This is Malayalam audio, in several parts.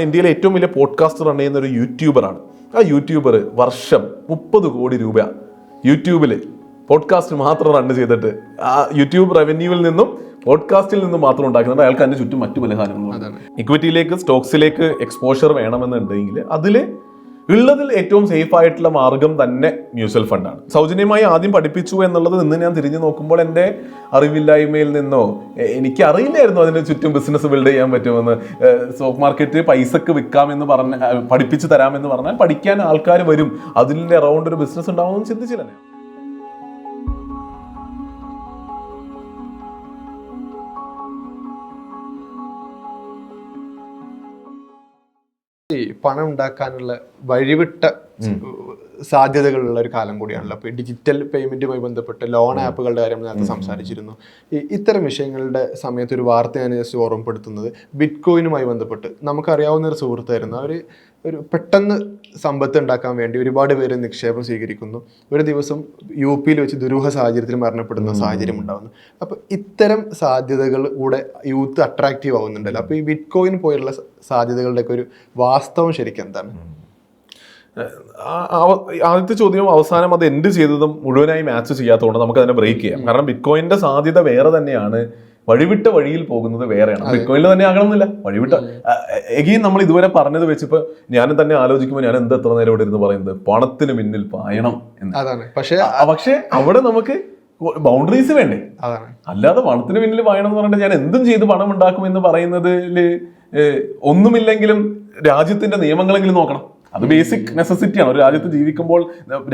ഇന്ത്യയിലെ ഏറ്റവും വലിയ പോഡ്കാസ്റ്റർ റൺ ചെയ്യുന്ന ഒരു യൂട്യൂബറാണ്. ആ യൂട്യൂബർ വർഷം 30 കോടി രൂപ യൂട്യൂബിൽ പോഡ്കാസ്റ്റ് മാത്രം റൺ ചെയ്തിട്ട് ആ യൂട്യൂബ് റവന്യൂവിൽ നിന്നും പോഡ്കാസ്റ്റിൽ നിന്നും മാത്രം ഉണ്ടാക്കുന്നുണ്ട്. അയാൾക്ക് അതിൻ്റെ ചുറ്റും മറ്റു പല കാര്യങ്ങളും. ഇക്വിറ്റിയിലേക്ക് സ്റ്റോക്സിലേക്ക് എക്സ്പോഷർ വേണമെന്നുണ്ടെങ്കിൽ അതിൽ ഉള്ളതിൽ ഏറ്റവും സേഫ് ആയിട്ടുള്ള മാർഗം തന്നെ മ്യൂച്വൽ ഫണ്ടാണ്. സൗജന്യമായി ആദ്യം പഠിപ്പിച്ചു എന്നുള്ളത് നിന്ന് ഞാൻ തിരിഞ്ഞു നോക്കുമ്പോൾ എൻ്റെ അറിവില്ലായ്മയിൽ നിന്നോ എനിക്ക് അറിയില്ലായിരുന്നു അതിന് ചുറ്റും ബിസിനസ് ബിൽഡ് ചെയ്യാൻ പറ്റുമെന്ന്. സ്റ്റോക്ക് മാർക്കറ്റ് പൈസക്ക് വിൽക്കാമെന്ന് പറഞ്ഞ് പഠിപ്പിച്ചു തരാമെന്ന് പറഞ്ഞാൽ പഠിക്കാൻ ആൾക്കാർ വരും, അതിൻ്റെ അറൗണ്ട് ഒരു ബിസിനസ് ഉണ്ടാവുമെന്ന് ചിന്തിച്ചില്ല. പണം ഉണ്ടാക്കാനുള്ള വഴിവിട്ട സാധ്യതകളുള്ള ഒരു കാലം കൂടിയാണല്ലോ. അപ്പോൾ ഡിജിറ്റൽ പേയ്മെന്റുമായി ബന്ധപ്പെട്ട് ലോൺ ആപ്പുകളുടെ കാര്യം നേരത്തെ സംസാരിച്ചിരുന്നു. ഇത്തരം വിഷയങ്ങളുടെ സമയത്ത് ഒരു വാർത്ത ഞാൻ ജസ്റ്റ് ഓർമ്മപ്പെടുത്തുന്നത് ബിറ്റ് കോയിനുമായി ബന്ധപ്പെട്ട് നമുക്കറിയാവുന്ന ഒരു സുഹൃത്തായിരുന്നു. അവർ ഒരു പെട്ടെന്ന് സമ്പത്ത് ഉണ്ടാക്കാൻ വേണ്ടി ഒരുപാട് പേര് നിക്ഷേപം സ്വീകരിക്കുന്നു. ഒരു ദിവസം UP വെച്ച് ദുരൂഹ സാഹചര്യത്തിൽ മരണപ്പെടുന്ന സാഹചര്യം ഉണ്ടാകുന്നു. അപ്പോൾ ഇത്തരം സാധ്യതകൾ കൂടെ യൂത്ത് അട്രാക്റ്റീവ് ആവുന്നുണ്ടല്ലോ. അപ്പോൾ ഈ ബിറ്റ് കോയിൻ പോലുള്ള സാധ്യതകളുടെയൊക്കെ ഒരു വാസ്തവം ശരിക്കും എന്താണ്? ആദ്യത്തെ ചോദ്യം അവസാനം അത് എൻഡ് ചെയ്തതും മുഴുവനായി മാച്ച് ചെയ്യാത്തതുകൊണ്ട് നമുക്ക് അതിനെ ബ്രേക്ക് ചെയ്യാം. കാരണം ബിറ്റ്കോയിന്റെ സാധ്യത വേറെ തന്നെയാണ്, വഴിവിട്ട വഴിയിൽ പോകുന്നത് വേറെയാണ്. ബിറ്റ്കോയിനിൽ തന്നെ ആകണമെന്നില്ല, വഴിവിട്ട എഗെയിൻ നമ്മൾ ഇതുവരെ പറഞ്ഞത് വെച്ചിപ്പോ ഞാൻ തന്നെ ആലോചിക്കുമ്പോൾ ഞാൻ എത്ര നേരം ഇവിടെ ഇരുന്ന് പറയുന്നത് പണത്തിന് പിന്നിൽ പായണം എന്ന്. പക്ഷെ അവിടെ നമുക്ക് ബൗണ്ടറീസ് വേണ്ടേ? അല്ലാതെ പണത്തിന് പിന്നിൽ പായണം എന്ന് പറഞ്ഞിട്ട് ഞാൻ എന്തും ചെയ്ത് പണം ഉണ്ടാക്കും എന്ന് പറയുന്നതിൽ ഒന്നുമില്ലെങ്കിലും രാജ്യത്തിന്റെ നിയമങ്ങളെങ്കിലും നോക്കണം. അത് ബേസിക് നെസസിറ്റിയാണ്. ഒരു രാജ്യത്ത് ജീവിക്കുമ്പോൾ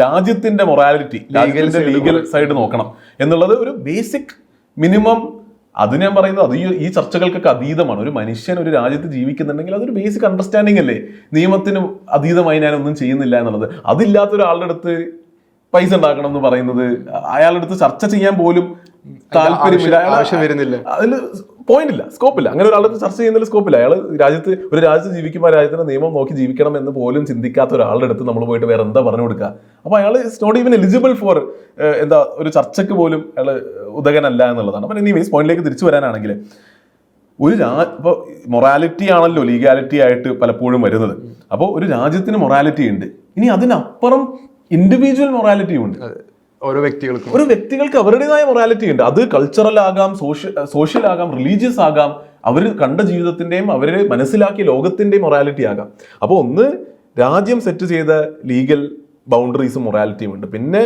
രാജ്യത്തിന്റെ മൊറാലിറ്റി, ലീഗൽ സൈഡ് നോക്കണം എന്നുള്ളത് ഒരു ബേസിക് മിനിമം. അത് ഞാൻ പറയുന്നത് അത് ഈ ചർച്ചകൾക്കൊക്കെ അതീതമാണ്. ഒരു മനുഷ്യൻ ഒരു രാജ്യത്ത് ജീവിക്കുന്നുണ്ടെങ്കിൽ അതൊരു ബേസിക് അണ്ടർസ്റ്റാൻഡിങ് അല്ലേ? നിയമത്തിന് അതീതമായി ഞാനൊന്നും ചെയ്യുന്നില്ല എന്നുള്ളത്. അതില്ലാത്ത ഒരാളുടെ അടുത്ത് പൈസ ഉണ്ടാക്കണം എന്ന് പറയുന്നത് അയാളുടെ അടുത്ത് ചർച്ച ചെയ്യാൻ പോലും താല്പര്യമില്ല, അതിൽ പോയിന്റ് ഇല്ല, സ്കോപ്പില്ല. അങ്ങനെ ഒരാളുടെ ചർച്ച ചെയ്യുന്നതിൽ സ്കോപ്പില്ല. അയാൾ ഒരു രാജ്യത്ത് ജീവിക്കുമ്പോൾ ആ രാജ്യത്തിന്റെ നിയമം നോക്കി ജീവിക്കണം എന്ന് പോലും ചിന്തിക്കാത്ത ഒരാളുടെ അടുത്ത് നമ്മൾ പോയിട്ട് വേറെ എന്താ പറഞ്ഞു കൊടുക്കുക? അപ്പൊ അയാൾ is not even eligible for ഒരു ചർച്ചയ്ക്ക് പോലും അയാൾ ഉദകനല്ല എന്നുള്ളതാണ്. അപ്പൊ എനിവേസ് പോയിന്റിലേക്ക് തിരിച്ചു വരാനാണെങ്കിൽ ഇപ്പോൾ മൊറാലിറ്റി ആണല്ലോ ലീഗാലിറ്റി ആയിട്ട് പലപ്പോഴും വരുന്നത്. അപ്പോൾ ഒരു രാജ്യത്തിന് മൊറാലിറ്റി ഉണ്ട്, ഇനി അതിനപ്പുറം ഇൻഡിവിജ്വൽ മൊറാലിറ്റിയും ഉണ്ട്. ഓരോ വ്യക്തികൾക്ക് അവരുടേതായ മൊറാലിറ്റി ഉണ്ട്. അത് കൾച്ചറൽ ആകാം, സോഷ്യൽ ആകാം, റിലീജിയസ് ആകാം, അവർ കണ്ട ജീവിതത്തിന്റെയും അവര് മനസ്സിലാക്കിയ മൊറാലിറ്റിന്റെയും മൊറാലിറ്റി ആകാം. അപ്പോൾ ഒന്ന് രാജ്യം സെറ്റ് ചെയ്ത ലീഗൽ ബൗണ്ടറീസും മൊറാലിറ്റിയും ഉണ്ട്. പിന്നെ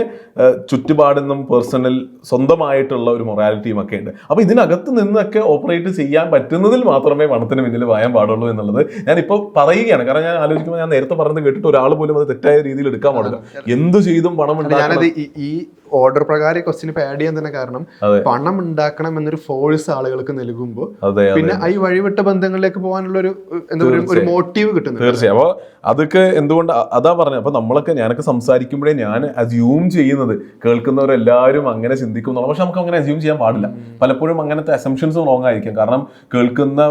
ചുറ്റുപാടുന്നും പേഴ്സണൽ സ്വന്തമായിട്ടുള്ള ഒരു മൊറാലിറ്റിയും ഒക്കെ ഉണ്ട്. അപ്പോൾ ഇതിനകത്ത് നിന്നൊക്കെ ഓപ്പറേറ്റ് ചെയ്യാൻ പറ്റുന്നതിൽ മാത്രമേ പണത്തിന് പിന്നിൽ വായാൻ പാടുള്ളൂ എന്നുള്ളത് ഞാനിപ്പോൾ പറയുകയാണ്. കാരണം ഞാൻ ആലോചിക്കുമ്പോൾ ഞാൻ നേരത്തെ പറഞ്ഞത് കേട്ടിട്ട് ഒരാൾ പോലും അത് തെറ്റായ രീതിയിൽ എടുക്കാൻ പാടില്ല. എന്ത് ചെയ്തും പണം ഉണ്ടാക്കണം. ഈ ഓർഡർ പ്രകാരം ക്വസ്റ്റ്യൻ ആഡ് ചെയ്യാൻ തന്നെ കാരണം പണം ഉണ്ടാക്കണം എന്നൊരു ഫോഴ്സ് ആളുകൾക്ക് നൽകുമ്പോൾ പിന്നെ ഈ വഴിവിട്ട ബന്ധങ്ങളിലേക്ക് പോകാനുള്ള ഒരു മോട്ടീവ് കിട്ടുന്നു. തീർച്ചയായും. അപ്പോൾ അതൊക്കെ എന്തുകൊണ്ട് അതാ പറഞ്ഞത്. അപ്പൊ ഞാനൊക്കെ സംസാരിക്കുമ്പോഴേ ഞാൻ അസ്യൂം ചെയ്യുന്നത് കേൾക്കുന്നവരെല്ലാവരും അങ്ങനെ ചിന്തിക്കും എന്നുള്ളത്. പക്ഷെ നമുക്ക് അങ്ങനെ അസ്യൂം ചെയ്യാൻ പാടില്ല. പലപ്പോഴും അങ്ങനത്തെ അസംഷൻസ് റോങ് ആയിരിക്കും. കാരണം കേൾക്കുന്ന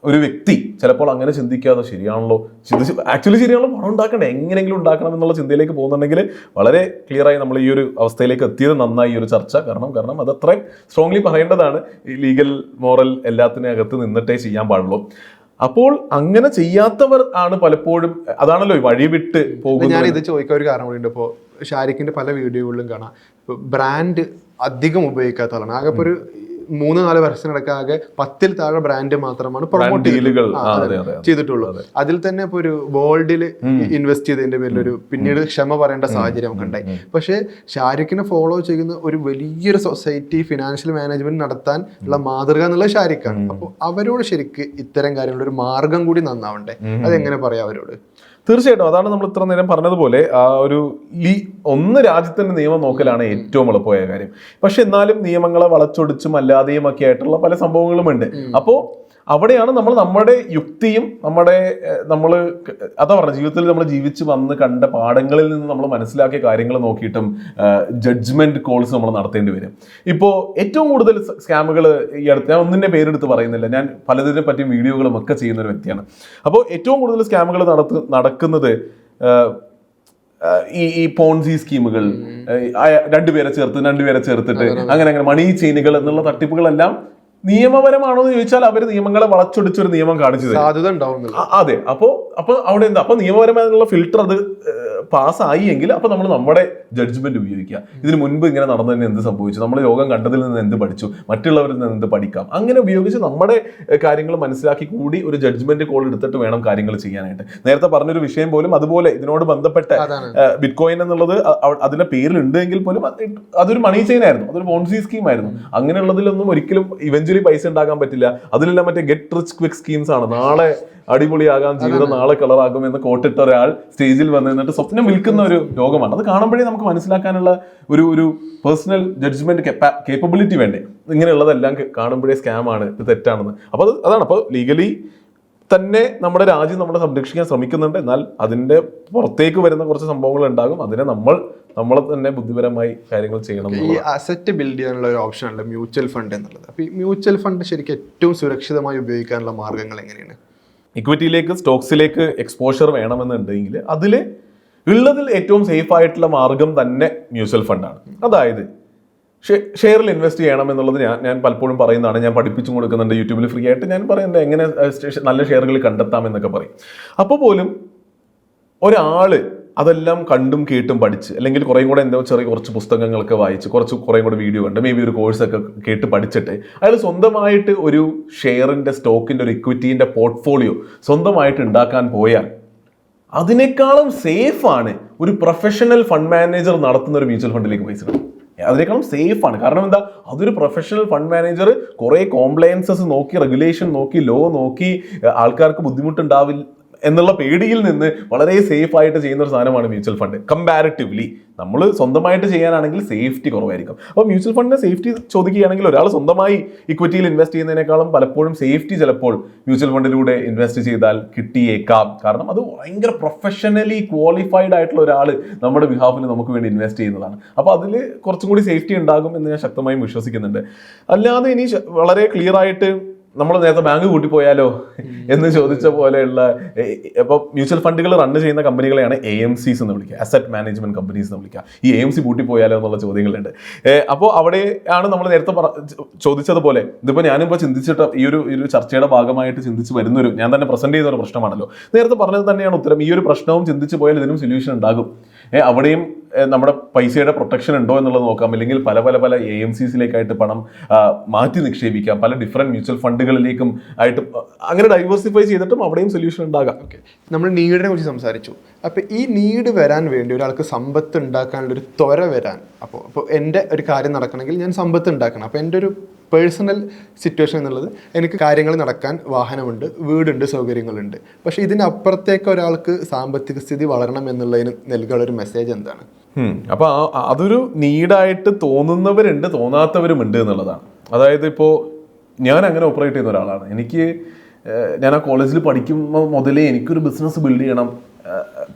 ഒരു വ്യക്തി ചിലപ്പോൾ അങ്ങനെ ചിന്തിക്കാതെ ശരിയാണല്ലോ, ആക്ച്വലി ശരിയാണല്ലോ, പണം ഉണ്ടാക്കണ്ടേ, എങ്ങനെയെങ്കിലും ഉണ്ടാക്കണം എന്നുള്ള ചിന്തയിലേക്ക് പോകുന്നുണ്ടെങ്കിൽ വളരെ ക്ലിയറായി നമ്മൾ ഈ ഒരു അവസ്ഥയിലേക്ക് എത്തിയത് നന്നായി ഈ ഒരു ചർച്ച. കാരണം അത് അത്രയും സ്ട്രോങ്ലി പറയേണ്ടതാണ്. ഈ ലീഗൽ മോറൽ എല്ലാത്തിനും അകത്ത് നിന്നിട്ടേ ചെയ്യാൻ പാടുള്ളൂ. അപ്പോൾ അങ്ങനെ ചെയ്യാത്തവർ ആണ് പലപ്പോഴും അതാണല്ലോ വഴിവിട്ട് പോകുന്നത്. ഞാൻ ഇത് ചോദിക്കാൻ ഒരു കാരണം കൂടി ഉണ്ട്. ഇപ്പോൾ ഷാരിഖിന്റെ പല വീഡിയോകളിലും കാണാം, ഇപ്പോൾ ബ്രാൻഡ് അധികം ഉപയോഗിക്കാത്ത ആളാണ്. ആകെ ഇപ്പോൾ ഒരു 3-4 വർഷത്തിനടക്കം ആകെ 10-ൽ താഴെ ബ്രാൻഡ് മാത്രമാണ് പ്രൊമോട്ട് ചെയ്തിട്ടുള്ളൂ. അതിൽ തന്നെ ഇപ്പൊ ഒരു ഗോൾഡിൽ ഇൻവെസ്റ്റ് ചെയ്തതിന്റെ പേരിൽ പിന്നീട് ക്ഷമ പറയേണ്ട സാഹചര്യം ഒക്കെ ഉണ്ടായി. പക്ഷെ ഷാരിഖിനെ ഫോളോ ചെയ്യുന്ന ഒരു വലിയൊരു സൊസൈറ്റി ഫിനാൻഷ്യൽ മാനേജ്മെന്റ് നടത്താൻ ഉള്ള മാതൃക എന്നുള്ള ഷാരിഖാണ്. അപ്പോൾ അവരോട് ശരിക്ക് ഇത്തരം കാര്യങ്ങളുടെ ഒരു മാർഗം കൂടി നന്നാവണ്ടേ? അതെങ്ങനെ പറയാം അവരോട്? തീർച്ചയായിട്ടും. അതാണ് നമ്മൾ ഇത്ര നേരം പറഞ്ഞതുപോലെ രാജ്യത്തിന്റെ നിയമം നോക്കലാണ് ഏറ്റവും എളുപ്പമായ കാര്യം. പക്ഷെ എന്നാലും നിയമങ്ങളെ വളച്ചൊടിച്ചും അല്ലാതെയും ഒക്കെ ആയിട്ടുള്ള പല സംഭവങ്ങളും ഉണ്ട്. അപ്പോൾ അവിടെയാണ് നമ്മുടെ യുക്തിയും നമ്മൾ അതാ പറഞ്ഞ ജീവിതത്തിൽ നമ്മൾ ജീവിച്ച് വന്ന് കണ്ട പാഠങ്ങളിൽ നിന്ന് നമ്മൾ മനസ്സിലാക്കിയ കാര്യങ്ങൾ നോക്കിയിട്ടും ജഡ്ജ്മെന്റ് കോൾസ് നമ്മൾ നടത്തേണ്ടി വരും. ഇപ്പോൾ ഏറ്റവും കൂടുതൽ സ്കാമുകൾ ഈ അടുത്ത് ഞാൻ ഒന്നിന്റെ പേരെടുത്ത് പറയുന്നില്ല, ഞാൻ പലതിനെ പറ്റിയും വീഡിയോകളും ഒക്കെ ചെയ്യുന്ന ഒരു വ്യക്തിയാണ്. അപ്പോൾ ഏറ്റവും കൂടുതൽ സ്കാമുകൾ നടക്കുന്നത് ഈ പോൺസി സ്കീമുകൾ, രണ്ടുപേരെ ചേർത്തിട്ട് അങ്ങനെ മണി ചെയിനുകൾ എന്നുള്ള തട്ടിപ്പുകളെല്ലാം നിയമപരമാണോ എന്ന് ചോദിച്ചാൽ അവർ നിയമങ്ങളെ വളച്ചൊടിച്ചൊരു നിയമം കാണിച്ചു തരും. സാധ്യത ഉണ്ടാവും. അതെ. അപ്പൊ അവിടെ എന്താ, അപ്പൊ നിയമപരമായിട്ടുള്ള ഫിൽട്ടർ അത് പാസ്സായി എങ്കിൽ അപ്പൊ നമ്മൾ നമ്മുടെ ജഡ്ജ്മെന്റ് ഉപയോഗിക്കുക. ഇതിന് മുൻപ് ഇങ്ങനെ നടന്നതിന് എന്ത് സംഭവിച്ചു, നമ്മൾ ലോകം കണ്ടതിൽ നിന്ന് എന്ത് പഠിച്ചു, മറ്റുള്ളവരിൽ നിന്ന് എന്ത് പഠിക്കാം, അങ്ങനെ ഉപയോഗിച്ച് നമ്മുടെ കാര്യങ്ങൾ മനസ്സിലാക്കി കൂടി ഒരു ജഡ്ജ്മെന്റ് കോൾ എടുത്തിട്ട് വേണം കാര്യങ്ങൾ ചെയ്യാനായിട്ട്. നേരത്തെ പറഞ്ഞൊരു വിഷയം പോലും അതുപോലെ ഇതിനോട് ബന്ധപ്പെട്ട ബിറ്റ് കോയിൻ എന്നുള്ളത് അതിന്റെ പേരിലുണ്ട് എങ്കിൽ പോലും അതൊരു മണി ചെയിൻ ആയിരുന്നു, അതൊരു പോൺസി സ്കീം ആയിരുന്നു. അങ്ങനെയുള്ളതിലൊന്നും ഒരിക്കലും ഇവഞ്ച്വലി പൈസ ഉണ്ടാക്കാൻ പറ്റില്ല. അതിലെല്ലാം മറ്റേ ഗെറ്റ് റിച്ച് ക്വിക്ക് സ്കീംസ് ആണ്. നാളെ അടിപൊളിയാകാം, ജീവിതം നാളെ കളറാകും എന്ന് കോട്ടിട്ട ഒരാൾ സ്റ്റേജിൽ വന്ന് നിന്നിട്ട് സ്വപ്നം വിൽക്കുന്ന ഒരു ലോകമാണ്. അത് കാണുമ്പോഴേ നമുക്ക് മനസ്സിലാക്കാനുള്ള ഒരു പേഴ്സണൽ ജഡ്ജ്മെന്റ് കേപ്പബിലിറ്റി വേണ്ടേ. ഇങ്ങനെയുള്ളതെല്ലാം കാണുമ്പോഴേ സ്കാമാണ്, ഇത് തെറ്റാണെന്ന്. അപ്പൊ അതാണ്. അപ്പൊ ലീഗലി തന്നെ നമ്മുടെ രാജ്യം നമ്മളെ സംരക്ഷിക്കാൻ ശ്രമിക്കുന്നുണ്ട്. എന്നാൽ അതിന്റെ പുറത്തേക്ക് വരുന്ന കുറച്ച് സംഭവങ്ങൾ ഉണ്ടാകും. അതിനെ നമ്മളെ തന്നെ ബുദ്ധിപരമായി കാര്യങ്ങൾ ചെയ്യണം. ഈ അസറ്റ് ബിൽഡ് ചെയ്യാനുള്ള ഒരു ഓപ്ഷൻ ഉണ്ട് മ്യൂച്വൽ ഫണ്ട് എന്നുള്ളത്. അപ്പൊ ഈ മ്യൂച്വൽ ഫണ്ട് ശരിക്കും ഏറ്റവും സുരക്ഷിതമായി ഉപയോഗിക്കാനുള്ള മാർഗങ്ങൾ എങ്ങനെയാണ്? ഇക്വിറ്റിയിലേക്ക്, സ്റ്റോക്സിലേക്ക് എക്സ്പോഷർ വേണമെന്നുണ്ടെങ്കിൽ അതിൽ ഉള്ളതിൽ ഏറ്റവും സേഫ് ആയിട്ടുള്ള മാർഗം തന്നെ മ്യൂച്വൽ ഫണ്ടാണ്. അതായത് ഷെയറിൽ ഇൻവെസ്റ്റ് ചെയ്യണം എന്നുള്ളത് ഞാൻ പലപ്പോഴും പറയുന്നതാണ്. ഞാൻ പഠിപ്പിച്ചും കൊടുക്കുന്നുണ്ട് യൂട്യൂബിൽ ഫ്രീ ആയിട്ട്. ഞാൻ പറയുന്നത് എങ്ങനെ നല്ല ഷെയറുകൾ കണ്ടെത്താം എന്നൊക്കെ പറയും. അപ്പോൾ പോലും ഒരാള് അതെല്ലാം കണ്ടും കേട്ടും പഠിച്ച്, അല്ലെങ്കിൽ കുറേയും കൂടെ കുറച്ച് പുസ്തകങ്ങളൊക്കെ വായിച്ച്, കുറേയും കൂടെ വീഡിയോ കണ്ട്, മേ ബി ഒരു കോഴ്സൊക്കെ കേട്ട് പഠിച്ചിട്ട് അയാൾ സ്വന്തമായിട്ട് ഒരു ഷെയറിന്റെ, സ്റ്റോക്കിന്റെ, ഒരു ഇക്വിറ്റീന്റെ പോർട്ട്ഫോളിയോ സ്വന്തമായിട്ട് ഉണ്ടാക്കാൻ പോയാൽ അതിനേക്കാളും സേഫാണ് ഒരു പ്രൊഫഷണൽ ഫണ്ട് മാനേജർ നടത്തുന്ന ഒരു മ്യൂച്വൽ ഫണ്ടിലേക്ക് പൈസ ഇടുന്നത്. അതിനേക്കാളും സേഫാണ്. കാരണം എന്താ, അതൊരു പ്രൊഫഷണൽ ഫണ്ട് മാനേജർ കുറേ കോംപ്ലയൻസസ് നോക്കി, റെഗുലേഷൻ നോക്കി, ലോ നോക്കി, ആൾക്കാർക്ക് ബുദ്ധിമുട്ടുണ്ടാവില്ല എന്നുള്ള പേടിയിൽ നിന്ന് വളരെ സേഫ് ആയിട്ട് ചെയ്യുന്ന ഒരു സാധനമാണ് മ്യൂച്വൽ ഫണ്ട്. കമ്പാരിറ്റീവ്ലി നമ്മൾ സ്വന്തമായിട്ട് ചെയ്യാനാണെങ്കിൽ സേഫ്റ്റി കുറവായിരിക്കും. അപ്പോൾ മ്യൂച്വൽ ഫണ്ടിന്റെ സേഫ്റ്റി ചോദിക്കുകയാണെങ്കിൽ ഒരാൾ സ്വന്തമായി ഇക്വിറ്റിയിൽ ഇൻവെസ്റ്റ് ചെയ്യുന്നതിനേക്കാളും പലപ്പോഴും സേഫ്റ്റി ചിലപ്പോൾ മ്യൂച്വൽ ഫണ്ടിലൂടെ ഇൻവെസ്റ്റ് ചെയ്താൽ കിട്ടിയേക്കാം. കാരണം അത് ഭയങ്കര പ്രൊഫഷണലി ക്വാളിഫൈഡ് ആയിട്ടുള്ള ഒരാൾ നമ്മുടെ ബിഹാഫിൽ നമുക്ക് വേണ്ടി ഇൻവെസ്റ്റ് ചെയ്യുന്നതാണ്. അപ്പോൾ അതിൽ കുറച്ചും കൂടി സേഫ്റ്റി ഉണ്ടാകും എന്ന് ഞാൻ ശക്തമായും വിശ്വസിക്കുന്നുണ്ട്. അല്ലാതെ ഇനി വളരെ ക്ലിയർ ആയിട്ട് നമ്മൾ നേരത്തെ ബാങ്ക് കൂട്ടിപ്പോയാലോ എന്ന് ചോദിച്ച പോലെയുള്ള, ഇപ്പോൾ മ്യൂച്വൽ ഫണ്ടുകൾ റൺ ചെയ്യുന്ന കമ്പനികളെയാണ് AMCs എന്ന് വിളിക്കുക, അസറ്റ് മാനേജ്മെന്റ് കമ്പനീസ് എന്ന് വിളിക്കുക. ഈ AMC പൂട്ടിപ്പോയാലോ എന്നുള്ള ചോദ്യങ്ങളുണ്ട്. അപ്പോൾ അവിടെയാണ് നമ്മൾ നേരത്തെ ചോദിച്ചതുപോലെ, ഇതിപ്പോൾ ഞാനിപ്പോൾ ചിന്തിച്ചിട്ട് ഈ ഒരു ചർച്ചയുടെ ഭാഗമായിട്ട് ചിന്തിച്ച് വരുന്നൊരു, ഞാൻ തന്നെ പ്രസന്റ് ചെയ്യുന്ന ഒരു പ്രശ്നമാണല്ലോ. നേരത്തെ പറഞ്ഞത് തന്നെയാണ് ഉത്തരം. ഈ ഒരു പ്രശ്നവും ചിന്തിച്ച് പോയാൽ ഇതിനും സൊല്യൂഷൻ ഉണ്ടാകും. അവിടെയും നമ്മുടെ പൈസയുടെ പ്രൊട്ടക്ഷൻ ഉണ്ടോ എന്നുള്ളത് നോക്കാം. അല്ലെങ്കിൽ പല AMCസിലേക്കായിട്ട് പണം മാറ്റി നിക്ഷേപിക്കാം, പല ഡിഫറെന്റ് മ്യൂച്വൽ ഫണ്ടുകളിലേക്കും ആയിട്ട് അങ്ങനെ ഡൈവേഴ്സിഫൈ ചെയ്തിട്ടും അവിടെയും സൊല്യൂഷൻ ഉണ്ടാകാം. ഓക്കെ, നമ്മൾ നീഡിനെ കുറിച്ച് സംസാരിച്ചു. അപ്പോൾ ഈ നീഡ് വരാൻ വേണ്ടി ഒരാൾക്ക് സമ്പത്ത് ഉണ്ടാക്കാനുള്ളൊരു ത്വര വരാൻ, അപ്പോൾ എൻ്റെ ഒരു കാര്യം നടക്കണമെങ്കിൽ ഞാൻ സമ്പത്ത് ഉണ്ടാക്കണം. അപ്പോൾ എൻ്റെ ഒരു പേഴ്സണൽ സിറ്റുവേഷൻ എന്നുള്ളത് എനിക്ക് കാര്യങ്ങൾ നടക്കാൻ വാഹനമുണ്ട്, വീടുണ്ട്, സൗകര്യങ്ങളുണ്ട്. പക്ഷെ ഇതിനപ്പുറത്തേക്ക് ഒരാൾക്ക് സാമ്പത്തിക സ്ഥിതി വളരണം എന്നുള്ളതിന് നൽകാനുള്ള ഒരു മെസ്സേജ് എന്താണ്? അപ്പൊ അതൊരു നീഡായിട്ട് തോന്നുന്നവരുണ്ട്, തോന്നാത്തവരുമുണ്ട് എന്നുള്ളതാണ്. അതായത് ഇപ്പോൾ ഞാൻ അങ്ങനെ ഓപ്പറേറ്റ് ചെയ്യുന്ന ഒരാളാണ്. ഞാൻ ആ കോളേജിൽ പഠിക്കുമ്പോൾ മുതലേ എനിക്കൊരു ബിസിനസ് ബിൽഡ് ചെയ്യണം,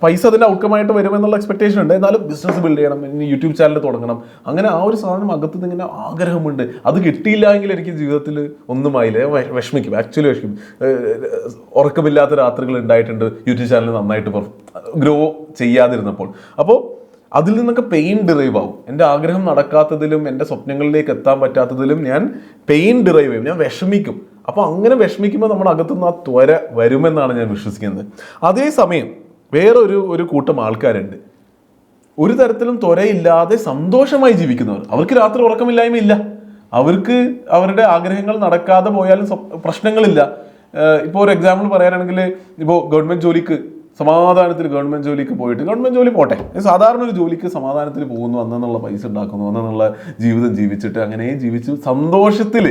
പൈസ അതിൻ്റെ ഔട്ട്കമായിട്ട് വരുമെന്നുള്ള എക്സ്പെക്ടേഷൻ ഉണ്ട്. എന്നാലും ബിസിനസ് ബിൽഡ് ചെയ്യണം, ഇനി യൂട്യൂബ് ചാനൽ തുടങ്ങണം, അങ്ങനെ ആ ഒരു സാധനം അകത്ത് നിന്ന് ഇങ്ങനെ ആഗ്രഹമുണ്ട്. അത് കിട്ടിയില്ല എങ്കിൽ എനിക്ക് ജീവിതത്തിൽ ഒന്നുമായില്ല, വിഷമിക്കും, ആക്ച്വലി വിഷമിക്കും. ഉറക്കമില്ലാത്ത രാത്രികൾ ഉണ്ടായിട്ടുണ്ട് യൂട്യൂബ് ചാനൽ നന്നായിട്ട് ഗ്രോ ചെയ്യാതിരുന്നപ്പോൾ. അപ്പോൾ അതിൽ നിന്നൊക്കെ പെയിൻ ഡിറൈവ് ആവും. എൻ്റെ ആഗ്രഹം നടക്കാത്തതിലും എൻ്റെ സ്വപ്നങ്ങളിലേക്ക് എത്താൻ പറ്റാത്തതിലും ഞാൻ പെയിൻ ഡിറൈവ് ചെയ്യും, ഞാൻ വിഷമിക്കും. അപ്പോൾ അങ്ങനെ വിഷമിക്കുമ്പോൾ നമ്മുടെ അകത്തുനിന്ന് ആ ത്വര വരുമെന്നാണ് ഞാൻ വിശ്വസിക്കുന്നത്. അതേസമയം വേറൊരു കൂട്ടം ആൾക്കാരുണ്ട്, ഒരു തരത്തിലും ത്വരയില്ലാതെ സന്തോഷമായി ജീവിക്കുന്നവർ. അവർക്ക് രാത്രി ഉറക്കമില്ലായ്മയില്ല, അവർക്ക് അവരുടെ ആഗ്രഹങ്ങൾ നടക്കാതെ പോയാലും പ്രശ്നങ്ങളില്ല. ഇപ്പോൾ ഒരു എക്സാമ്പിൾ പറയാനാണെങ്കിൽ, ഇപ്പോൾ ഗവൺമെൻറ് ജോലിക്ക് സമാധാനത്തിൽ ഗവൺമെൻറ് ജോലിക്ക് പോയിട്ട്, ഗവൺമെൻറ് ജോലി പോട്ടെ, സാധാരണ ഒരു ജോലിക്ക് സമാധാനത്തിൽ പോകുന്നു, അന്നുള്ള പൈസ ഉണ്ടാക്കുന്നു, അന്നുള്ള ജീവിതം ജീവിച്ചിട്ട് അങ്ങനെ ജീവിച്ച് സന്തോഷത്തിൽ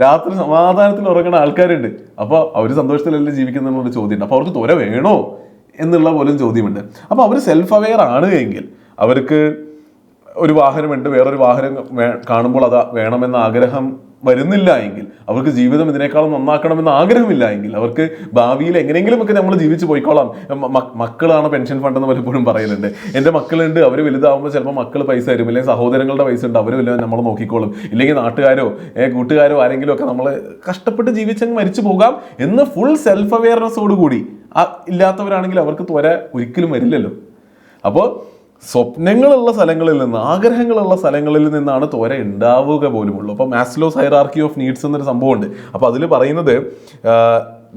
രാത്രി സമാധാനത്തിൽ ഉറങ്ങുന്ന ആൾക്കാരുണ്ട്. അപ്പോൾ അവർ സന്തോഷത്തിലല്ലേ ജീവിക്കുന്നുള്ള ചോദ്യമുണ്ട്. അപ്പോൾ അവർക്ക് ത്വര വേണോ എന്നുള്ള പോലും ചോദ്യമുണ്ട്. അപ്പോൾ അവർ സെൽഫ് അവെയർ ആണ് എങ്കിൽ, അവർക്ക് ഒരു വാഹനമുണ്ട്, വേറൊരു വാഹനം കാണുമ്പോൾ അത് വേണമെന്ന ആഗ്രഹം വരുന്നില്ല എങ്കിൽ, അവർക്ക് ജീവിതം ഇതിനേക്കാളും നന്നാക്കണമെന്ന് ആഗ്രഹമില്ല എങ്കിൽ, അവർക്ക് ഭാവിയിൽ എങ്ങനെയെങ്കിലുമൊക്കെ നമ്മൾ ജീവിച്ച് പോയിക്കോളാം. മക്കളാണ് പെൻഷൻ ഫണ്ട് എന്ന് പലപ്പോഴും പറയുന്നുണ്ട്. എൻ്റെ മക്കളുണ്ട്, അവർ വലുതാവുമ്പോൾ ചിലപ്പോൾ മക്കൾ പൈസ തരും, അല്ലെങ്കിൽ സഹോദരങ്ങളുടെ പൈസ ഉണ്ട്, അവർ വല്ലതും നമ്മൾ നോക്കിക്കോളും, ഇല്ലെങ്കിൽ നാട്ടുകാരോ കൂട്ടുകാരോ ആരെങ്കിലും ഒക്കെ നമ്മൾ കഷ്ടപ്പെട്ട് ജീവിച്ചങ്ങ് മരിച്ചു പോകാം എന്ന് ഫുൾ സെൽഫ് അവെയർനെസ്സോട് കൂടി ഇല്ലാത്തവരാണെങ്കിൽ അവർക്ക് ത്വര ഒരിക്കലും വരില്ലല്ലോ. അപ്പോൾ സ്വപ്നങ്ങളുള്ള സ്ഥലങ്ങളിൽ നിന്ന്, ആഗ്രഹങ്ങളുള്ള സ്ഥലങ്ങളിൽ നിന്നാണ് ത്വര ഉണ്ടാവുക പോലുമുള്ളൂ. അപ്പോൾ മാസ്ലോസ് ഹൈറാർക്കി ഓഫ് നീഡ്സ് എന്നൊരു സംഭവമുണ്ട്. അപ്പോൾ അതിൽ പറയുന്നത്